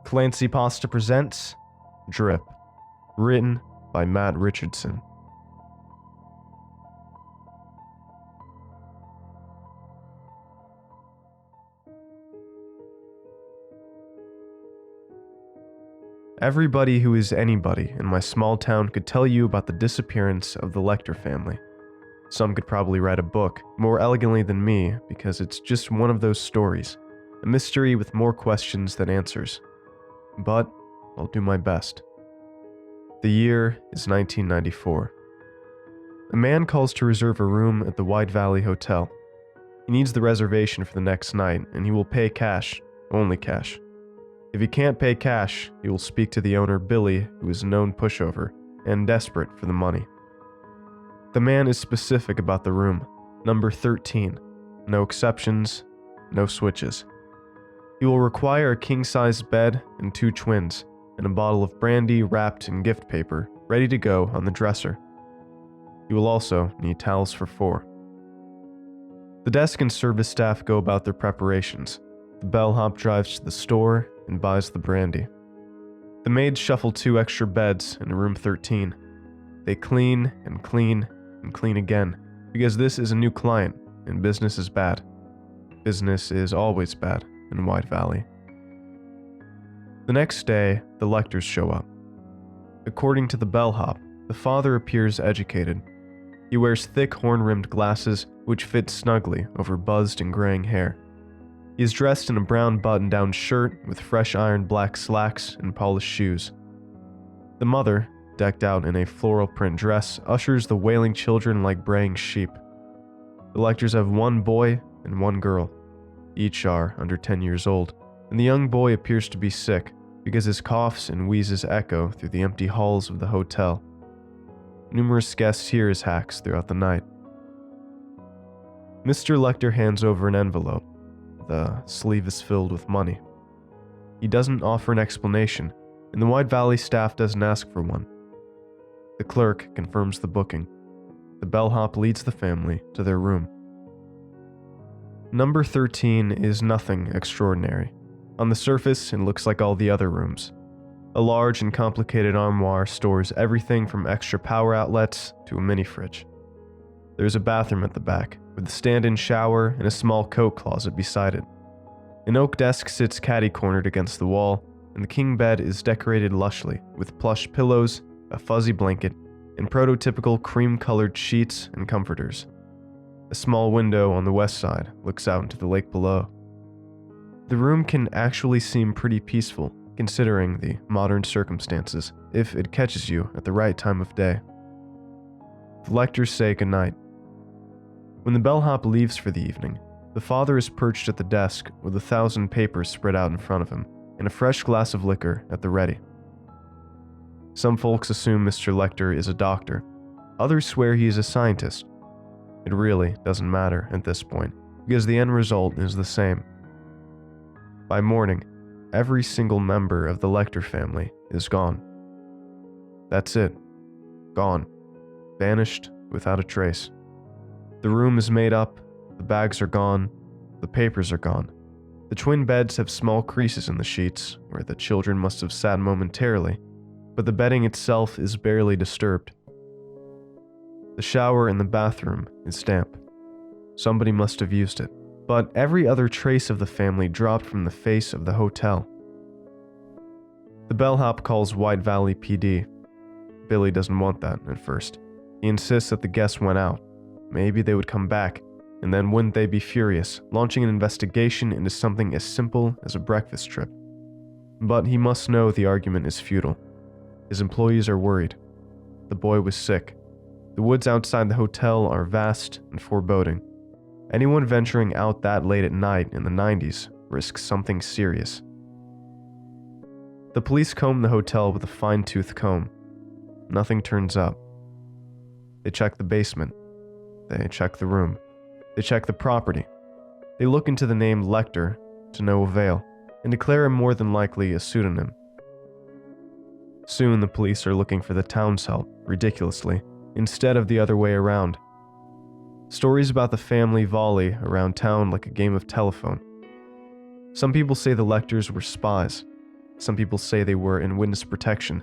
ClancyPasta presents Drip, written by Matt Richardsen. Everybody who is anybody in my small town could tell you about the disappearance of the Lecter family. Some could probably write a book more elegantly than me because it's just one of those stories, a mystery with more questions than answers. But I'll do my best. The year is 1994. A man calls to reserve a room at the White Valley Hotel. He needs the reservation for the next night, and he will pay cash, only cash. If he can't pay cash, he will speak to the owner, Billy, who is a known pushover and desperate for the money. The man is specific about the room, number 13. No exceptions, no switches. He will require a king-sized bed and 2 twins, and a bottle of brandy wrapped in gift paper, ready to go on the dresser. He will also need towels for 4. The desk and service staff go about their preparations. The bellhop drives to the store and buys the brandy. The maids shuffle 2 extra beds in room 13. They clean and clean and clean again, because this is a new client and business is bad. Business is always bad in White Valley. The next day, the Lecters show up. According to the bellhop, the father appears educated. He wears thick horn-rimmed glasses which fit snugly over buzzed and graying hair. He is dressed in a brown button-down shirt with fresh ironed black slacks and polished shoes. The mother, decked out in a floral print dress, ushers the wailing children like braying sheep. The Lecters have 1 boy and 1 girl. Each are under 10 years old, and the young boy appears to be sick because his coughs and wheezes echo through the empty halls of the hotel. Numerous guests hear his hacks throughout the night. Mr. Lecter hands over an envelope. The sleeve is filled with money. He doesn't offer an explanation, and the White Valley staff doesn't ask for one. The clerk confirms the booking. The bellhop leads the family to their room. Number 13 is nothing extraordinary. On the surface, it looks like all the other rooms. A large and complicated armoire stores everything from extra power outlets to a mini fridge. There's a bathroom at the back, with a stand-in shower and a small coat closet beside it. An oak desk sits catty-cornered against the wall, and the king bed is decorated lushly with plush pillows, a fuzzy blanket, and prototypical cream-colored sheets and comforters. A small window on the west side looks out into the lake below. The room can actually seem pretty peaceful, considering the modern circumstances, if it catches you at the right time of day. The Lecters say goodnight. When the bellhop leaves for the evening, the father is perched at the desk with 1,000 papers spread out in front of him, and a fresh glass of liquor at the ready. Some folks assume Mr. Lecter is a doctor. Others swear he is a scientist. It really doesn't matter at this point, because the end result is the same. By morning, every single member of the Lecter family is gone. That's it. Gone. Vanished without a trace. The room is made up, the bags are gone, the papers are gone. The twin beds have small creases in the sheets, where the children must have sat momentarily, but the bedding itself is barely disturbed. The shower in the bathroom is damp. Somebody must have used it, but every other trace of the family dropped from the face of the hotel. The bellhop calls White Valley PD. Billy doesn't want that at first. He insists that the guests went out. Maybe they would come back, and then wouldn't they be furious, launching an investigation into something as simple as a breakfast trip. But he must know the argument is futile. His employees are worried. The boy was sick. The woods outside the hotel are vast and foreboding. Anyone venturing out that late at night in the 90s risks something serious. The police comb the hotel with a fine-tooth comb. Nothing turns up. They check the basement. They check the room. They check the property. They look into the name Lecter to no avail, and declare him more than likely a pseudonym. Soon the police are looking for the town's help, ridiculously, instead of the other way around. Stories about the family volley around town like a game of telephone. Some people say the Lecters were spies. Some people say they were in witness protection.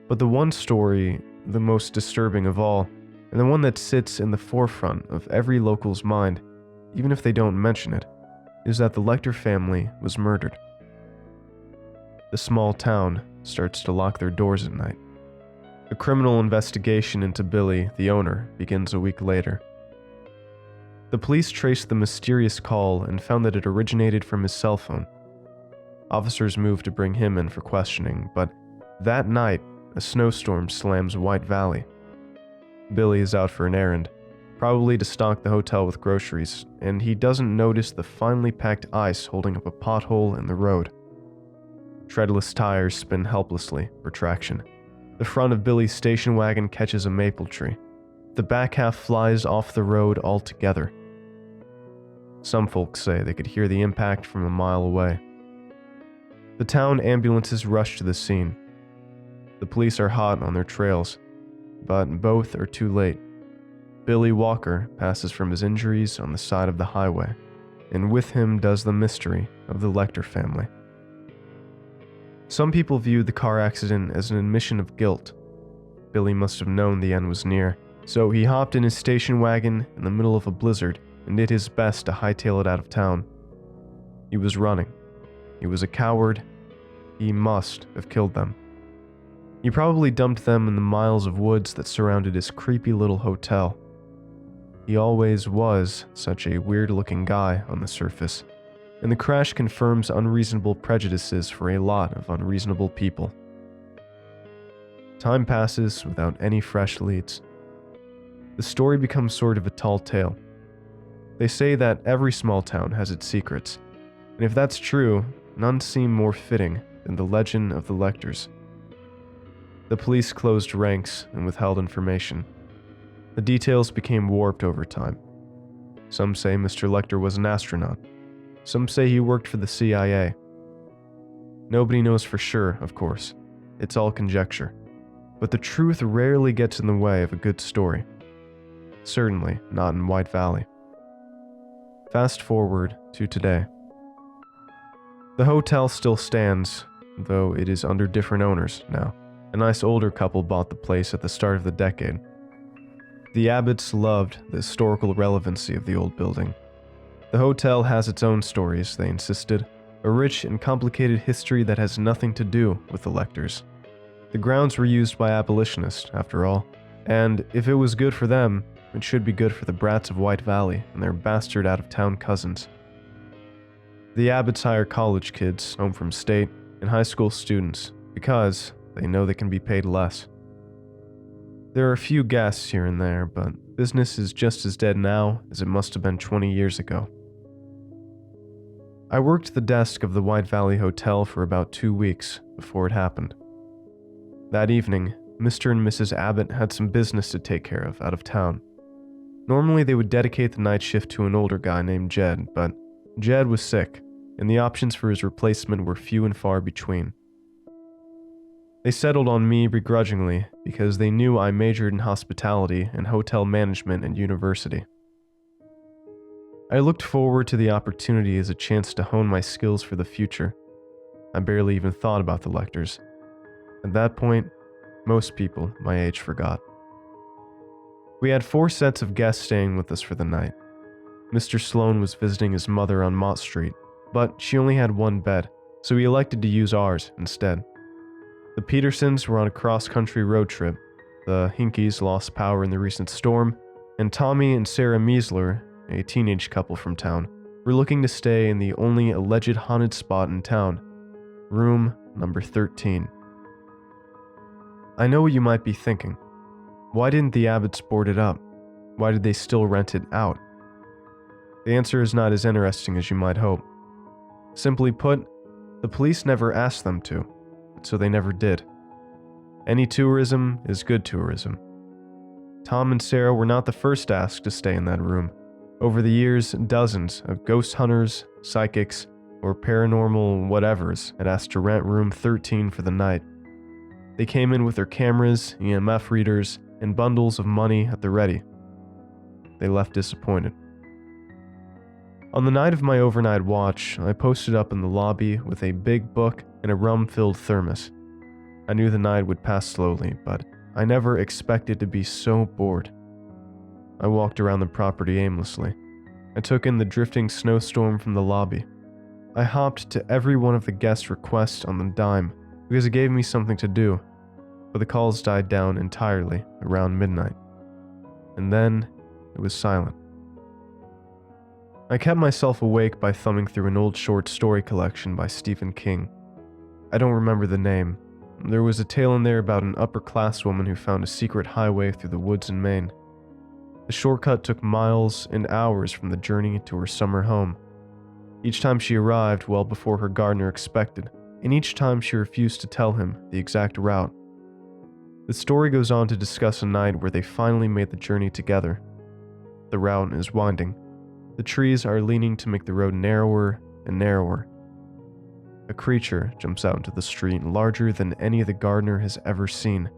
But the one story, the most disturbing of all, and the one that sits in the forefront of every local's mind, even if they don't mention it, is that the Lecter family was murdered. The small town starts to lock their doors at night. A criminal investigation into Billy, the owner, begins a week later. The police traced the mysterious call and found that it originated from his cell phone. Officers moved to bring him in for questioning, but that night, a snowstorm slams White Valley. Billy is out for an errand, probably to stock the hotel with groceries, and he doesn't notice the finely packed ice holding up a pothole in the road. Treadless tires spin helplessly for traction. The front of Billy's station wagon catches a maple tree. The back half flies off the road altogether. Some folks say they could hear the impact from a mile away. The town ambulances rush to the scene. The police are hot on their trails, but both are too late. Billy Walker passes from his injuries on the side of the highway, and with him does the mystery of the Lecter family. Some people view the car accident as an admission of guilt. Billy must have known the end was near, so he hopped in his station wagon in the middle of a blizzard and did his best to hightail it out of town. He was running. He was a coward. He must have killed them. He probably dumped them in the miles of woods that surrounded his creepy little hotel. He always was such a weird-looking guy on the surface, and the crash confirms unreasonable prejudices for a lot of unreasonable people. Time passes without any fresh leads. The story becomes sort of a tall tale. They say that every small town has its secrets, and if that's true, none seem more fitting than the legend of the Lecters. The police closed ranks and withheld information. The details became warped over time. Some say Mr. Lecter was an astronaut. Some say he worked for the CIA. Nobody knows for sure, of course. It's all conjecture. But the truth rarely gets in the way of a good story. Certainly not in White Valley. Fast forward to today. The hotel still stands, though it is under different owners now. A nice older couple bought the place at the start of the decade. The Abbotts loved the historical relevancy of the old building. The hotel has its own stories, they insisted, a rich and complicated history that has nothing to do with the Lecters. The grounds were used by abolitionists, after all, and if it was good for them, it should be good for the brats of White Valley and their bastard out-of-town cousins. The Abbotts hire college kids, home from state, and high school students, because they know they can be paid less. There are a few guests here and there, but business is just as dead now as it must have been 20 years ago. I worked the desk of the White Valley Hotel for about 2 weeks before it happened. That evening, Mr. and Mrs. Abbott had some business to take care of out of town. Normally they would dedicate the night shift to an older guy named Jed, but Jed was sick, and the options for his replacement were few and far between. They settled on me begrudgingly because they knew I majored in hospitality and hotel management at university. I looked forward to the opportunity as a chance to hone my skills for the future. I barely even thought about the Lecters. At that point, most people my age forgot. We had 4 sets of guests staying with us for the night. Mr. Sloan was visiting his mother on Mott Street, but she only had 1 bed, so he elected to use ours instead. The Petersons were on a cross-country road trip, the Hinkies lost power in the recent storm, and Tommy and Sarah Meisler, a teenage couple from town, were looking to stay in the only alleged haunted spot in town, room number 13. I know what you might be thinking. Why didn't the Abbotts board it up? Why did they still rent it out? The answer is not as interesting as you might hope. Simply put, the police never asked them to, so they never did. Any tourism is good tourism. Tom and Sarah were not the first asked to stay in that room. Over the years, dozens of ghost hunters, psychics, or paranormal whatevers had asked to rent room 13 for the night. They came in with their cameras, EMF readers, and bundles of money at the ready. They left disappointed. On the night of my overnight watch, I posted up in the lobby with a big book and a rum-filled thermos. I knew the night would pass slowly, but I never expected to be so bored. I walked around the property aimlessly. I took in the drifting snowstorm from the lobby. I hopped to every one of the guest requests on the dime because it gave me something to do, but the calls died down entirely around midnight. And then it was silent. I kept myself awake by thumbing through an old short story collection by Stephen King. I don't remember the name. There was a tale in there about an upper-class woman who found a secret highway through the woods in Maine. The shortcut took miles and hours from the journey to her summer home. Each time she arrived well before her gardener expected, and each time she refused to tell him the exact route. The story goes on to discuss a night where they finally made the journey together. The route is winding. The trees are leaning to make the road narrower and narrower. A creature jumps out into the street larger than any the gardener has ever seen,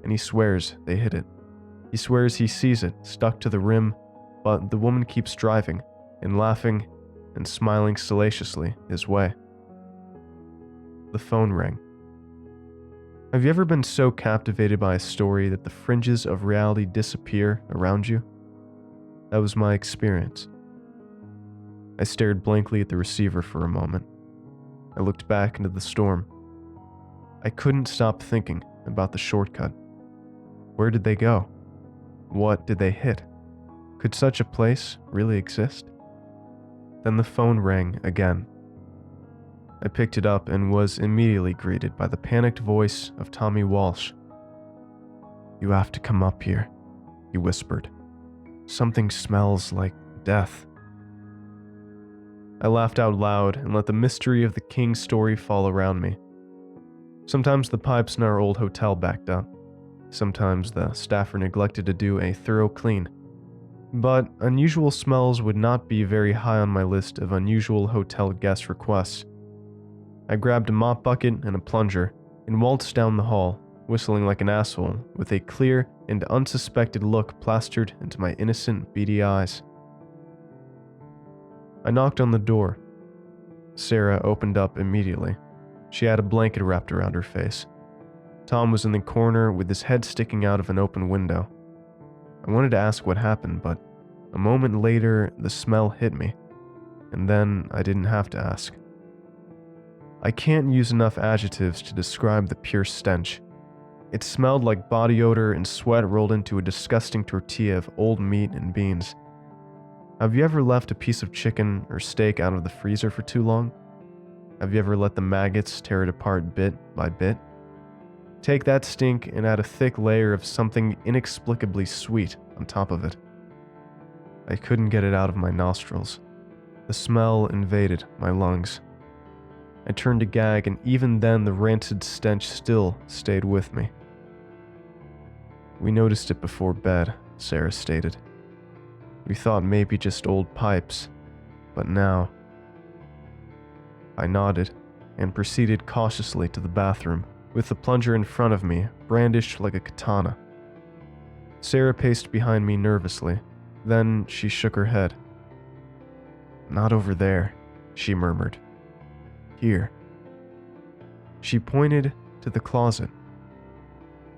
and he swears they hit it. He swears he sees it stuck to the rim, but the woman keeps driving and laughing and smiling salaciously his way. The phone rang. Have you ever been so captivated by a story that the fringes of reality disappear around you? That was my experience. I stared blankly at the receiver for a moment. I looked back into the storm. I couldn't stop thinking about the shortcut. Where did they go? What did they hit? Could such a place really exist? Then the phone rang again. I picked it up and was immediately greeted by the panicked voice of Tommy Walsh. "You have to come up here," he whispered. "Something smells like death." I laughed out loud and let the mystery of the King's story fall around me. Sometimes the pipes in our old hotel backed up. Sometimes the staffer neglected to do a thorough clean. But unusual smells would not be very high on my list of unusual hotel guest requests. I grabbed a mop bucket and a plunger and waltzed down the hall, whistling like an asshole with a clear and unsuspected look plastered into my innocent, beady eyes. I knocked on the door. Sarah opened up immediately. She had a blanket wrapped around her face. Tom was in the corner with his head sticking out of an open window. I wanted to ask what happened, but a moment later the smell hit me, and then I didn't have to ask. I can't use enough adjectives to describe the pure stench. It smelled like body odor and sweat rolled into a disgusting tortilla of old meat and beans. Have you ever left a piece of chicken or steak out of the freezer for too long? Have you ever let the maggots tear it apart bit by bit? Take that stink and add a thick layer of something inexplicably sweet on top of it. I couldn't get it out of my nostrils. The smell invaded my lungs. I turned to gag, and even then the rancid stench still stayed with me. "We noticed it before bed," Sarah stated. "We thought maybe just old pipes, but now..." I nodded and proceeded cautiously to the bathroom, with the plunger in front of me, brandished like a katana. Sarah paced behind me nervously, then she shook her head. "Not over there," she murmured. "Here." She pointed to the closet.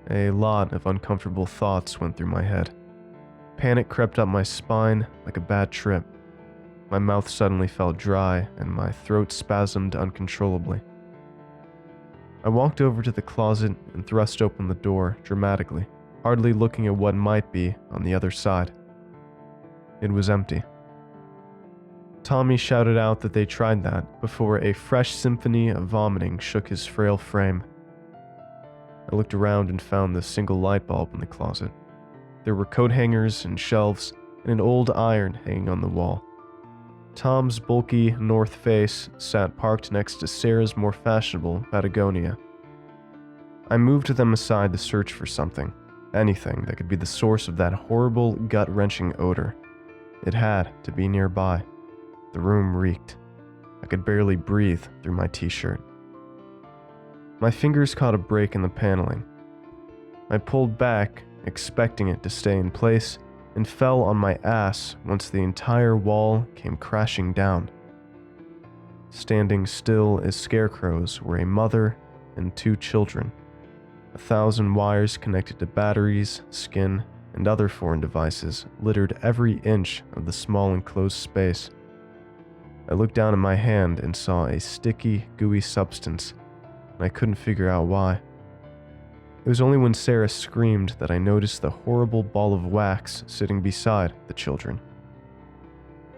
A lot of uncomfortable thoughts went through my head. Panic crept up my spine like a bad trip. My mouth suddenly felt dry and my throat spasmed uncontrollably. I walked over to the closet and thrust open the door dramatically, hardly looking at what might be on the other side. It was empty. Tommy shouted out that they tried that before a fresh symphony of vomiting shook his frail frame. I looked around and found the single light bulb in the closet. There were coat hangers and shelves and an old iron hanging on the wall. Tom's bulky North Face sat parked next to Sarah's more fashionable Patagonia. I moved them aside to search for something, anything that could be the source of that horrible, gut-wrenching odor. It had to be nearby. The room reeked. I could barely breathe through my t-shirt. My fingers caught a break in the paneling. I pulled back, expecting it to stay in place, and fell on my ass once the entire wall came crashing down. Standing still as scarecrows were a mother and 2 children. 1,000 wires connected to batteries, skin, and other foreign devices littered every inch of the small enclosed space. I looked down at my hand and saw a sticky, gooey substance, and I couldn't figure out why. It was only when Sarah screamed that I noticed the horrible ball of wax sitting beside the children.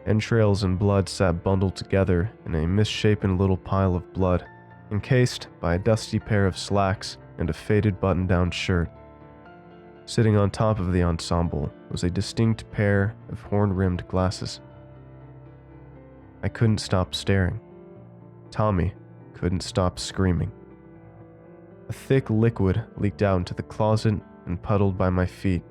Entrails and blood sat bundled together in a misshapen little pile of blood, encased by a dusty pair of slacks and a faded button-down shirt. Sitting on top of the ensemble was a distinct pair of horn-rimmed glasses. I couldn't stop staring. Tommy couldn't stop screaming. A thick liquid leaked out into the closet and puddled by my feet.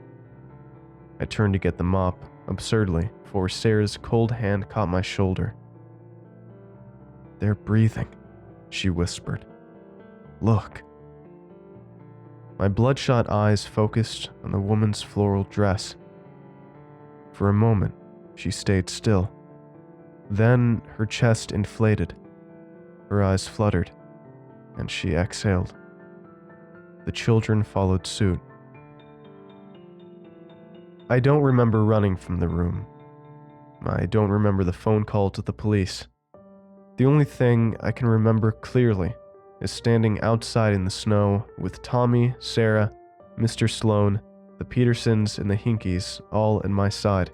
I turned to get the mop, absurdly, before Sarah's cold hand caught my shoulder. "They're breathing," she whispered. "Look." My bloodshot eyes focused on the woman's floral dress. For a moment, she stayed still. Then her chest inflated, her eyes fluttered, and she exhaled. The children followed suit. I don't remember running from the room. I don't remember the phone call to the police. The only thing I can remember clearly is standing outside in the snow with Tommy, Sarah, Mr. Sloan, the Petersons, and the Hinkies all at my side.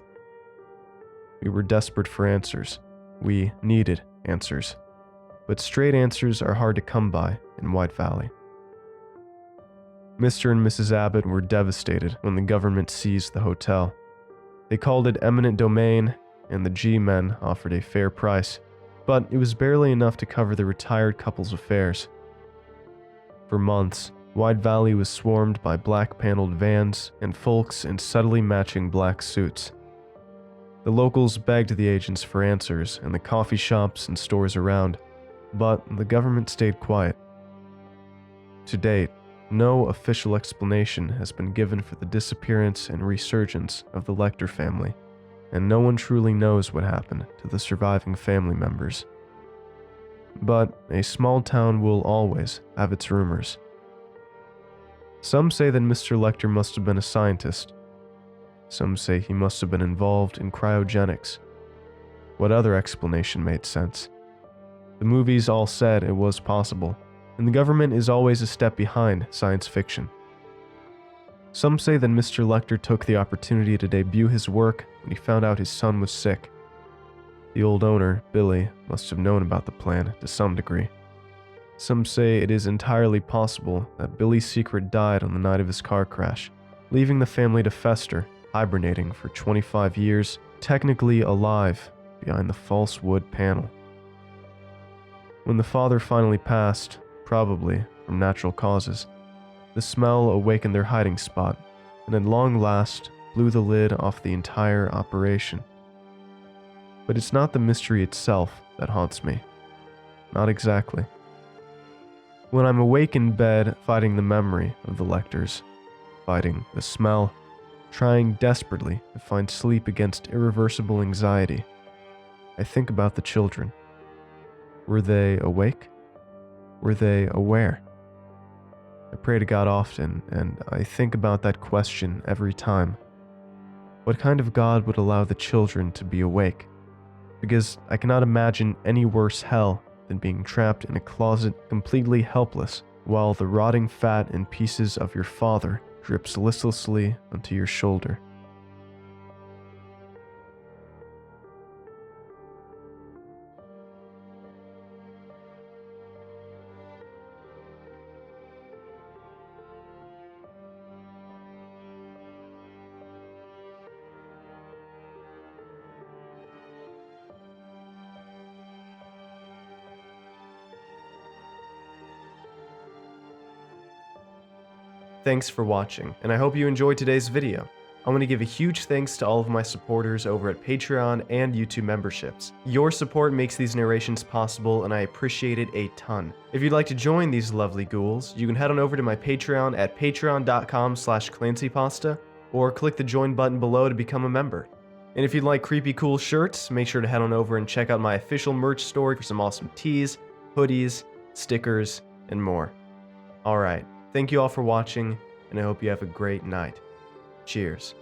We were desperate for answers. We needed answers. But straight answers are hard to come by in White Valley. Mr. and Mrs. Abbott were devastated when the government seized the hotel. They called it eminent domain, and the G-men offered a fair price, but it was barely enough to cover the retired couple's affairs. For months, White Valley was swarmed by black-paneled vans and folks in subtly matching black suits. The locals begged the agents for answers in the coffee shops and stores around, but the government stayed quiet. To date, no official explanation has been given for the disappearance and resurgence of the Lecter family, and no one truly knows what happened to the surviving family members. But a small town will always have its rumors. Some say that Mr. Lecter must have been a scientist. Some say he must have been involved in cryogenics. What other explanation made sense? The movies all said it was possible, and the government is always a step behind science fiction. Some say that Mr. Lecter took the opportunity to debut his work when he found out his son was sick. The old owner, Billy, must have known about the plan to some degree. Some say it is entirely possible that Billy's secret died on the night of his car crash, leaving the family to fester, hibernating for 25 years, technically alive, behind the false wood panel. When the father finally passed, probably from natural causes, the smell awakened their hiding spot, and at long last blew the lid off the entire operation. But it's not the mystery itself that haunts me. Not exactly. When I'm awake in bed fighting the memory of the Lecters, fighting the smell, trying desperately to find sleep against irreversible anxiety, I think about the children. Were they awake? Were they aware? I pray to God often, and I think about that question every time. What kind of God would allow the children to be awake? Because I cannot imagine any worse hell than being trapped in a closet completely helpless while the rotting fat and pieces of your father drips listlessly onto your shoulder. Thanks for watching, and I hope you enjoyed today's video. I want to give a huge thanks to all of my supporters over at Patreon and YouTube memberships. Your support makes these narrations possible, and I appreciate it a ton. If you'd like to join these lovely ghouls, you can head on over to my Patreon at patreon.com/ClancyPasta, or click the join button below to become a member. And if you'd like creepy cool shirts, make sure to head on over and check out my official merch store for some awesome tees, hoodies, stickers, and more. Alright, thank you all for watching, and I hope you have a great night. Cheers.